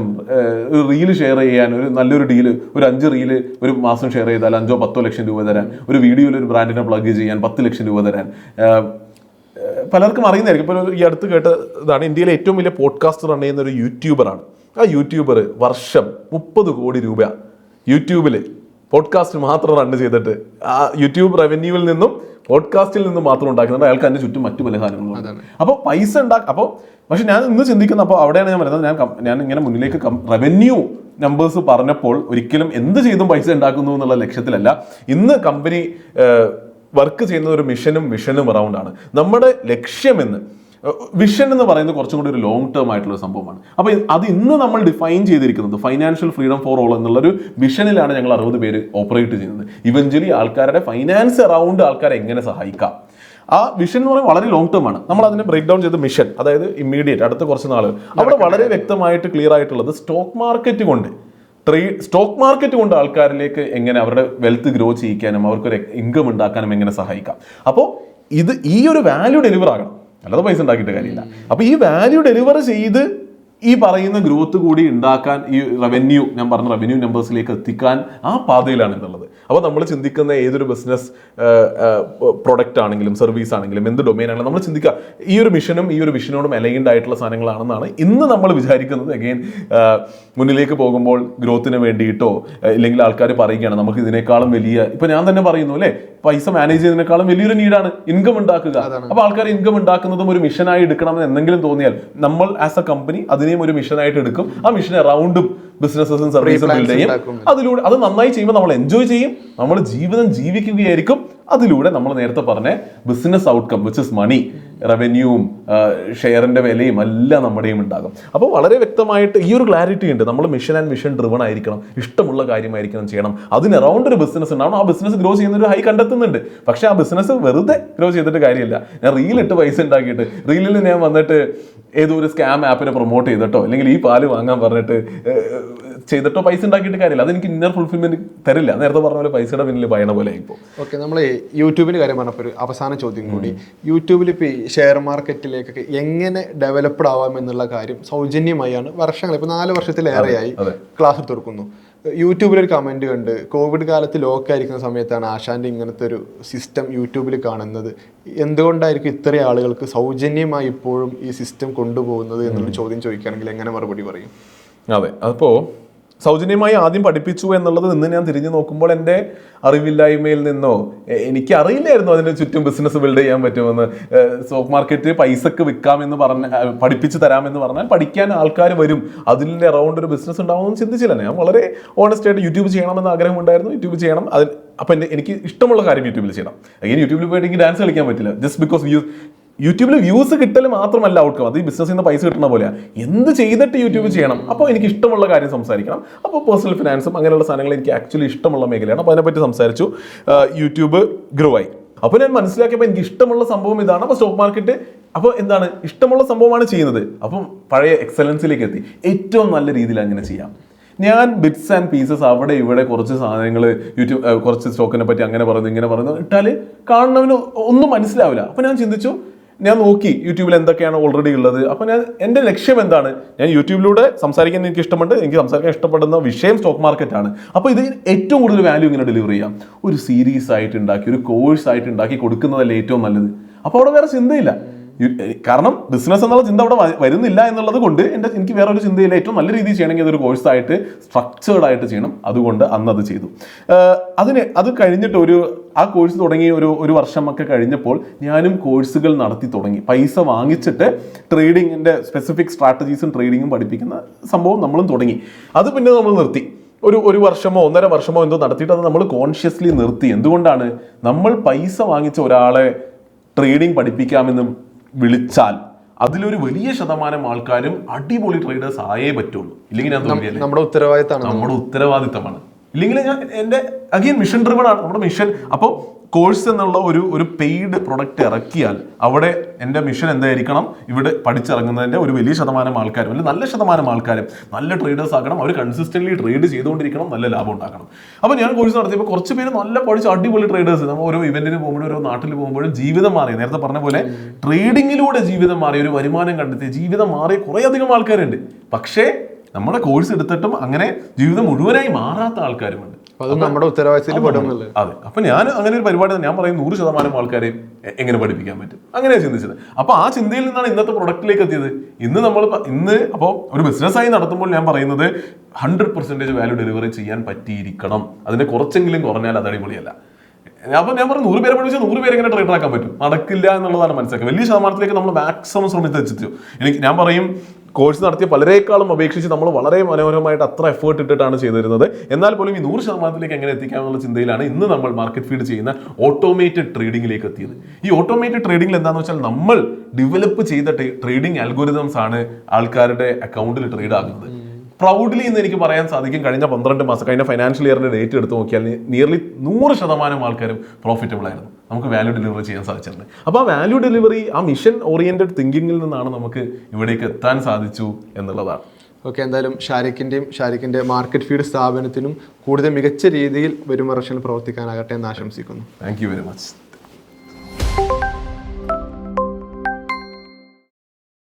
ഒരു റീല് ഷെയർ ചെയ്യാൻ, ഒരു നല്ലൊരു ഡീല്, ഒരു 5 റീല് ഒരു മാസം ഷെയർ ചെയ്താൽ 5-10 ലക്ഷം രൂപ തരാൻ, ഒരു വീഡിയോയിൽ ഒരു ബ്രാൻഡിനെ പ്ലഗ് ചെയ്യാൻ 10 ലക്ഷം രൂപ തരാൻ. പലർക്കും അറിയുന്നതായിരിക്കും. ഇപ്പോൾ ഈ അടുത്ത് കേട്ട ഇതാണ്, ഇന്ത്യയിലെ ഏറ്റവും വലിയ പോഡ്കാസ്റ്റ് റൺ ചെയ്യുന്ന ഒരു യൂട്യൂബറാണ്. ആ യൂട്യൂബർ വർഷം 30 കോടി രൂപ യൂട്യൂബിൽ പോഡ്കാസ്റ്റ് മാത്രം റൺ ചെയ്തിട്ട് ആ യൂട്യൂബ് റവന്യൂവിൽ നിന്നും പോഡ്കാസ്റ്റിൽ നിന്നും മാത്രം ഉണ്ടാക്കുന്നുണ്ട്. അയാൾക്ക് അതിൻ്റെ ചുറ്റും മറ്റു പല കാര്യങ്ങളും. അപ്പോൾ പൈസ അപ്പോൾ പക്ഷെ ഞാൻ ഇന്ന് ചിന്തിക്കുന്നത്, അപ്പോൾ അവിടെയാണ് ഞാൻ പറയുന്നത്, ഞാൻ ഇങ്ങനെ മുന്നിലേക്ക് റവന്യൂ നമ്പേഴ്സ് പറഞ്ഞപ്പോൾ ഒരിക്കലും എന്ത് ചെയ്തും പൈസ ഉണ്ടാക്കുന്നു എന്നുള്ള ലക്ഷ്യത്തിലല്ല. ഇന്ന് കമ്പനി വർക്ക് ചെയ്യുന്ന ഒരു മിഷനും വിഷനും അറൗണ്ടാണ്. നമ്മുടെ ലക്ഷ്യമെന്ന് വിഷൻ എന്ന് പറയുന്നത് കുറച്ചും കൂടി ഒരു ലോങ് ടേം ആയിട്ടുള്ള സംഭവമാണ്. അപ്പോൾ അത് ഇന്ന് നമ്മൾ ഡിഫൈൻ ചെയ്തിരിക്കുന്നത് ഫൈനാൻഷ്യൽ ഫ്രീഡം ഫോർ ഓൾ എന്നുള്ളൊരു വിഷനിലാണ് ഞങ്ങൾ 60 പേര് ഓപ്പറേറ്റ് ചെയ്യുന്നത്. ഇവഞ്ച്വലി ആൾക്കാരുടെ ഫൈനാൻസ് അറൗണ്ട് ആൾക്കാരെ എങ്ങനെ സഹായിക്കാം, ആ വിഷൻ എന്ന് പറയുന്നത് വളരെ ലോങ് ടേം ആണ്. നമ്മൾ അതിനെ ബ്രേക്ക് ഡൗൺ ചെയ്ത് മിഷൻ, അതായത് ഇമ്മീഡിയറ്റ് അടുത്ത കുറച്ച് നാളുകൾ, അവിടെ വളരെ വ്യക്തമായിട്ട് ക്ലിയർ ആയിട്ടുള്ളത് സ്റ്റോക്ക് മാർക്കറ്റ് കൊണ്ട് ആൾക്കാരിലേക്ക് എങ്ങനെ അവരുടെ വെൽത്ത് ഗ്രോ ചെയ്യിക്കാനും അവർക്കൊരു ഇൻകം ഉണ്ടാക്കാനും എങ്ങനെ സഹായിക്കാം. അപ്പോൾ ഈ ഒരു വാല്യൂ ഡെലിവർ ആകണം, അല്ലാതെ പൈസ ഉണ്ടാക്കിയിട്ട് കാര്യമില്ല. അപ്പോൾ ഈ വാല്യൂ ഡെലിവർ ചെയ്ത് ഈ പറയുന്ന ഗ്രോത്ത് കൂടി ഉണ്ടാക്കാൻ, ഈ റവന്യൂ, ഞാൻ പറഞ്ഞ റവന്യൂ നമ്പേഴ്സിലേക്ക് എത്തിക്കാൻ ആ പാതയിലാണ് എന്നുള്ളത്. അപ്പോൾ നമ്മൾ ചിന്തിക്കുന്ന ഏതൊരു ബിസിനസ് പ്രൊഡക്റ്റ് ആണെങ്കിലും സർവീസ് ആണെങ്കിലും എന്ത് ഡൊമൈൻ ആണെങ്കിലും നമ്മൾ ചിന്തിക്കുക ഈ ഒരു മിഷനും ഈ ഒരു വിഷനോടും അലൈൻഡ് ആയിട്ടുള്ള സാധനങ്ങളാണെന്നാണ് ഇന്ന് നമ്മൾ വിചാരിക്കുന്നത്. അഗെയിൻ മുന്നിലേക്ക് പോകുമ്പോൾ ഗ്രോത്തിന് വേണ്ടിയിട്ടോ ഇല്ലെങ്കിൽ ആൾക്കാർ പറയുകയാണ് നമുക്ക് ഇതിനേക്കാളും വലിയ, ഇപ്പൊ ഞാൻ തന്നെ പറയുന്നു അല്ലേ, പൈസ മാനേജ് ചെയ്യുന്നതിനേക്കാളും വലിയൊരു നീഡാണ് ഇൻകം ഉണ്ടാക്കുക. അപ്പോൾ ആൾക്കാർ ഇൻകം ഉണ്ടാക്കുന്നതും ഒരു മിഷനായി എടുക്കണമെന്ന് എന്തെങ്കിലും തോന്നിയാൽ നമ്മൾ ആസ് എ കമ്പനി അതിനെയും ഒരു മിഷനായിട്ട് എടുക്കും. ആ മിഷൻ അറൗണ്ടും ബിസിനസ്സും സർവീസും ബിൽഡ് ചെയ്യും. അതിലൂടെ അത് നന്നായി ചെയ്യുമ്പോൾ നമ്മൾ എൻജോയ് ചെയ്യും, നമ്മൾ ജീവിതം ജീവിക്കുകയായിരിക്കും. അതിലൂടെ നമ്മൾ നേരത്തെ പറഞ്ഞ business outcome which is money, റവന്യൂവും ഷെയറിന്റെ വിലയും എല്ലാം നമ്മുടെയും ഉണ്ടാകും. അപ്പോൾ വളരെ വ്യക്തമായിട്ട് ഈ ഒരു ക്ലാരിറ്റി ഉണ്ട്. നമ്മൾ മിഷൻ ആൻഡ് വിഷൻ ഡ്രിവൺ ആയിരിക്കണം, ഇഷ്ടമുള്ള കാര്യമായിരിക്കണം ചെയ്യണം. അതിന് അറൗണ്ട് ഒരു ബിസിനസ് ഉണ്ടാവണം. ആ ബിസിനസ് ഗ്രോ ചെയ്യുന്ന ഒരു ഹൈ കണ്ടെത്തുന്നുണ്ട്. പക്ഷെ ആ ബിസിനസ് വെറുതെ ഗ്രോ ചെയ്തിട്ട് കാര്യമില്ല. ഞാൻ റീലിട്ട് പൈസ ഉണ്ടാക്കിയിട്ട്, റീലിൽ ഞാൻ വന്നിട്ട് ഏതോ ഒരു സ്കാം ആപ്പിനെ പ്രൊമോട്ട് ചെയ്തിട്ടോ അല്ലെങ്കിൽ ഈ പാല് വാങ്ങാൻ പറഞ്ഞിട്ട് ചെയ്തിട്ടോ പൈസ ഉണ്ടാക്കിയിട്ട് കാര്യമില്ല. അതെനിക്ക് ഇന്നർ ഫുൾഫിൽമെന്റ് തരില്ല. നേരത്തെ പറഞ്ഞ പോലെ പൈസയുടെ പിന്നിൽ ഭയണ പോലെ ആയിപ്പോ. ഓക്കെ, നമ്മൾ യൂട്യൂബിന്റെ കാര്യം പറഞ്ഞപ്പോൾ ഒരു അവസാന ചോദ്യം കൂടി, യൂട്യൂബിൽ ഇപ്പോൾ ഈ ഷെയർ മാർക്കറ്റിലേക്കൊക്കെ എങ്ങനെ ഡെവലപ്ഡ് ആവാം എന്നുള്ള കാര്യം സൗജന്യമായാണ് വർഷങ്ങൾ, ഇപ്പോൾ 4 വർഷത്തിലേറെയായി ക്ലാസ് തുറക്കുന്നു. യൂട്യൂബിലൊരു കമന്റ് കണ്ട്, കോവിഡ് കാലത്ത് ലോക്കായിരിക്കുന്ന സമയത്താണ് ആശാന്റെ ഇങ്ങനത്തെ ഒരു സിസ്റ്റം യൂട്യൂബിൽ കാണുന്നത്, എന്തുകൊണ്ടായിരിക്കും ഇത്രയും ആളുകൾക്ക് സൗജന്യമായി ഇപ്പോഴും ഈ സിസ്റ്റം കൊണ്ടുപോകുന്നത് എന്നുള്ള ചോദ്യം ചോദിക്കുകയാണെങ്കിൽ എങ്ങനെ മറുപടി പറയും? അതെ, അപ്പോൾ സൗജന്യമായി ആദ്യം പഠിപ്പിച്ചു എന്നുള്ളത് നിന്ന് ഞാൻ തിരിഞ്ഞു നോക്കുമ്പോൾ എൻ്റെ അറിവില്ലായ്മയിൽ നിന്നോ എനിക്ക് അറിയില്ലായിരുന്നു അതിന് ചുറ്റും ബിസിനസ് ബിൽഡ് ചെയ്യാൻ പറ്റുമെന്ന്. സ്റ്റോക്ക് മാർക്കറ്റ് പൈസക്ക് വിൽക്കാമെന്ന് പഠിപ്പിച്ച് തരാമെന്ന് പറഞ്ഞാൽ പഠിക്കാൻ ആൾക്കാർ വരും, അതിൻ്റെ അറൗണ്ട് ഒരു ബിസിനസ് ഉണ്ടാവുമെന്ന് ചിന്തിച്ചില്ല. ഞാൻ വളരെ ഓണസ്റ്റ് ആയിട്ട് യൂട്യൂബ് ചെയ്യണമെന്ന് ആഗ്രഹമുണ്ടായിരുന്നു, യൂട്യൂബ് ചെയ്യണം. അപ്പം എനിക്ക് ഇഷ്ടമുള്ള കാര്യം യൂട്യൂബിൽ ചെയ്യണം. അങ്ങനെ യൂട്യൂബിൽ പോയിട്ട് എനിക്ക് ഡാൻസ് കളിക്കാൻ പറ്റില്ല. ജസ്റ്റ് ബിക്കോസ് യൂട്യൂബിൽ വ്യൂസ് കിട്ടൽ മാത്രമല്ല ഔട്ട്കം, അത് ഈ ബിസിനസ്സിൽ നിന്ന് പൈസ കിട്ടുന്ന പോലെയാണ്. എന്ത് ചെയ്തിട്ട് യൂട്യൂബ് ചെയ്യണം, അപ്പോൾ എനിക്ക് ഇഷ്ടമുള്ള കാര്യം സംസാരിക്കണം. അപ്പോൾ പേഴ്സണൽ ഫിനാൻസും അങ്ങനെയുള്ള സാധനങ്ങൾ എനിക്ക് ആക്ച്വലി ഇഷ്ടമുള്ള മേഖലയാണ്. അപ്പോൾ അതിനെപ്പറ്റി സംസാരിച്ചു, യൂട്യൂബ് ഗ്രോ ആയി. അപ്പോൾ ഞാൻ മനസ്സിലാക്കിയപ്പോൾ എനിക്ക് ഇഷ്ടമുള്ള സംഭവം ഇതാണ്. അപ്പോൾ സ്റ്റോക്ക് മാർക്കറ്റ് അപ്പോൾ എന്താണ് ഇഷ്ടമുള്ള സംഭവമാണ് ചെയ്യുന്നത്. അപ്പം പഴയ എക്സലൻസിലേക്ക് എത്തി. ഏറ്റവും നല്ല രീതിയിൽ അങ്ങനെ ചെയ്യാം. ഞാൻ ബിറ്റ്സ് ആൻഡ് പീസസ് അവിടെ ഇവിടെ കുറച്ച് സാധനങ്ങൾ യൂട്യൂബ് കുറച്ച് സ്റ്റോക്കിനെ പറ്റി അങ്ങനെ പറയുന്നു ഇങ്ങനെ പറയുന്നു ഇട്ടാൽ കാണുന്നവന് ഒന്നും മനസ്സിലാവില്ല. അപ്പോൾ ഞാൻ ചിന്തിച്ചു, ഞാൻ നോക്കി യൂട്യൂബിൽ എന്തൊക്കെയാണ് ഓൾറെഡി ഉള്ളത്. അപ്പോൾ എൻ്റെ ലക്ഷ്യം എന്താണ്, ഞാൻ യൂട്യൂബിലൂടെ സംസാരിക്കാൻ എനിക്ക് ഇഷ്ടമുണ്ട്, എനിക്ക് സംസാരിക്കാൻ ഇഷ്ടപ്പെടുന്ന വിഷയം സ്റ്റോക്ക് മാർക്കറ്റാണ്. അപ്പോൾ ഇത് ഏറ്റവും കൂടുതൽ വാല്യൂ ഇങ്ങനെ ഡെലിവർ ചെയ്യാം. ഒരു സീരീസ് ആയിട്ട് ഉണ്ടാക്കി, ഒരു കോഴ്സ് ആയിട്ട് ഉണ്ടാക്കി കൊടുക്കുന്നതല്ലേ ഏറ്റവും നല്ലത്. അപ്പോൾ അവിടെ വേറെ ചിന്തയില്ല. കാരണം ബിസിനസ് എന്നുള്ള ചിന്ത അവിടെ വരുന്നില്ല എന്നുള്ളത് കൊണ്ട് എനിക്ക് വേറെ ഒരു ചിന്തയില്ല. ഏറ്റവും നല്ല രീതിയിൽ ചെയ്യണമെങ്കിൽ അതൊരു കോഴ്സായിട്ട് സ്ട്രക്ചേർഡ് ആയിട്ട് ചെയ്യണം. അതുകൊണ്ട് അന്ന് അത് ചെയ്തു. അത് കഴിഞ്ഞിട്ട് ആ കോഴ്സ് തുടങ്ങി ഒരു വർഷമൊക്കെ കഴിഞ്ഞപ്പോൾ ഞാനും കോഴ്സുകൾ നടത്തി തുടങ്ങി. പൈസ വാങ്ങിച്ചിട്ട് ട്രേഡിങ്ങിൻ്റെ സ്പെസിഫിക് സ്ട്രാറ്റജീസും ട്രേഡിങ്ങും പഠിപ്പിക്കുന്ന സംഭവം നമ്മളും തുടങ്ങി. അത് പിന്നെ നമ്മൾ നിർത്തി. ഒരു വർഷമോ 1.5 വർഷമോ എന്തോ നടത്തിയിട്ട് അത് നമ്മൾ കോൺഷ്യസ്ലി നിർത്തി. എന്തുകൊണ്ടാണ്, നമ്മൾ പൈസ വാങ്ങിച്ച ഒരാളെ ട്രേഡിംഗ് പഠിപ്പിക്കാമെന്നും വിളിച്ചാൽ അതിലൊരു വലിയ ശതമാനം ആൾക്കാരും അടിപൊളി ട്രേഡേഴ്സ് ആയേ പറ്റുള്ളൂ. ഇല്ലെങ്കിൽ ഞാൻ തോന്നിയല്ലേ നമ്മുടെ ഉത്തരവാദിത്തമാണ്. ഇല്ലെങ്കിൽ ഞാൻ എൻ്റെ അഗെയിൻ മിഷൻ ഡ്രിവൺ ആണ് നമ്മുടെ മിഷൻ. അപ്പോൾ കോഴ്സ് എന്നുള്ള ഒരു പെയ്ഡ് പ്രൊഡക്റ്റ് ഇറക്കിയാൽ അവിടെ എൻ്റെ മിഷൻ എന്തായിരിക്കണം, ഇവിടെ പഠിച്ചിറങ്ങുന്നതിൻ്റെ ഒരു വലിയ ശതമാനം ആൾക്കാരും അല്ലെങ്കിൽ നല്ല ശതമാനം ആൾക്കാരും നല്ല ട്രേഡേഴ്സ് ആക്കണം. അവർ കൺസിസ്റ്റൻ്റ്ലി ട്രേഡ് ചെയ്തുകൊണ്ടിരിക്കണം, നല്ല ലാഭം ഉണ്ടാക്കണം. അപ്പോൾ ഞാൻ കോഴ്സ് നടത്തിയപ്പോൾ കുറച്ച് പേര് നല്ല പഠിച്ച അടിപൊളി ട്രേഡേഴ്സ്, നമ്മൾ ഓരോ ഇവന്റിന് പോകുമ്പോഴും ഓരോ നാട്ടിൽ പോകുമ്പോഴും ജീവിതം മാറി, നേരത്തെ പറഞ്ഞ പോലെ ട്രേഡിങ്ങിലൂടെ ജീവിതം മാറി, ഒരു വരുമാനം കണ്ടെത്തി ജീവിതം മാറി കുറേ അധികം ആൾക്കാരുണ്ട്. പക്ഷേ നമ്മുടെ കോഴ്സ് എടുത്തിട്ടും അങ്ങനെ ജീവിതം മുഴുവനായി മാറാത്ത ആൾക്കാരുമുണ്ട്. അത് നമ്മുടെ ഉത്തരവാദിത്തത്തിൽ പെടുന്നില്ല. അതെ. അപ്പൊ ഞാൻ അങ്ങനെ ഒരു പരിപാടി ഞാൻ പറയും 100% ആൾക്കാരെ എങ്ങനെ പഠിപ്പിക്കാൻ പറ്റും, അങ്ങനെയാണ് ചിന്തിച്ചത്. അപ്പൊ ആ ചിന്തയിൽ നിന്നാണ് ഇന്നത്തെ പ്രൊഡക്റ്റിലേക്ക് എത്തിയത്. ഇന്ന് അപ്പോൾ ഒരു ബിസിനസ്സായി നടത്തുമ്പോൾ ഞാൻ പറയുന്നത് 100% വാല്യൂ ഡെലിവറി ചെയ്യാൻ പറ്റിയിരിക്കണം. അതിന്റെ കുറച്ചെങ്കിലും കുറഞ്ഞാൽ അത് അടിപൊളിയല്ല. അപ്പോൾ ഞാൻ പറഞ്ഞു 100 പേരെ പഠിച്ചാൽ 100 പേരെ എങ്ങനെ ട്രേഡർ ആക്കാൻ പറ്റും, നടക്കില്ല എന്നുള്ളതാണ് മനസ്സിലാക്കുക. വലിയ ശതമാനത്തിലേക്ക് നമ്മൾ മാക്സിമം ശ്രമിച്ചു. ഞാൻ പറയും കോഴ്സ് നടത്തിയ പലരേക്കാളും അപേക്ഷിച്ച് നമ്മൾ വളരെ മനോഹരമായിട്ട് അത്ര എഫേർട്ട് ഇട്ടിട്ടാണ് ചെയ്തിരുന്നത്. എന്നാൽ പോലും ഈ 100% എങ്ങനെ എത്തിക്കാമെന്നുള്ള ചിന്തയിലാണ് ഇന്ന് നമ്മൾ മാർക്കറ്റ് ഫീഡ് ചെയ്യുന്ന ഓട്ടോമേറ്റഡ് ട്രേഡിംഗിലേക്ക് എത്തിയത്. ഈ ഓട്ടോമേറ്റഡ് ട്രേഡിംഗിൽ എന്താണെന്ന് വെച്ചാൽ നമ്മൾ ഡെവലപ്പ് ചെയ്ത ട്രേഡിംഗ് അൽഗോരിതംസ് ആണ് ആൾക്കാരുടെ അക്കൗണ്ടിൽ ട്രേഡ് ആകുന്നത്. പ്രൗഡ്ലി എന്ന് എനിക്ക് പറയാൻ സാധിക്കും, കഴിഞ്ഞ 12 മാസം കഴിഞ്ഞ ഫൈനാൻഷ്യൽ ഇയറിന്റെ ഡേറ്റ് എടുത്ത് നോക്കിയാൽ നിയർലി 100% ആൾക്കാരും പ്രോഫിറ്റബിൾ ആയിരുന്നു. നമുക്ക് വാല്യൂ ഡെലിവറി ചെയ്യാൻ സാധിച്ചിട്ടുണ്ട്. അപ്പോൾ ആ വാല്യൂ ഡെലിവറി ആ മിഷൻ ഓറിയന്റഡ് തിങ്കിങ്ങിൽ നിന്നാണ് നമുക്ക് ഇവിടേക്ക് എത്താൻ സാധിച്ചു എന്നുള്ളതാണ്. ഓക്കെ, എന്തായാലും ഷാരിഖിന്റെ മാർക്കറ്റ് ഫീഡ് സ്ഥാപനത്തിനും കൂടുതൽ മികച്ച രീതിയിൽ വരും വർഷങ്ങളിൽ പ്രവർത്തിക്കാനാകട്ടെ എന്ന് ആശംസിക്കുന്നു. Thank you very much.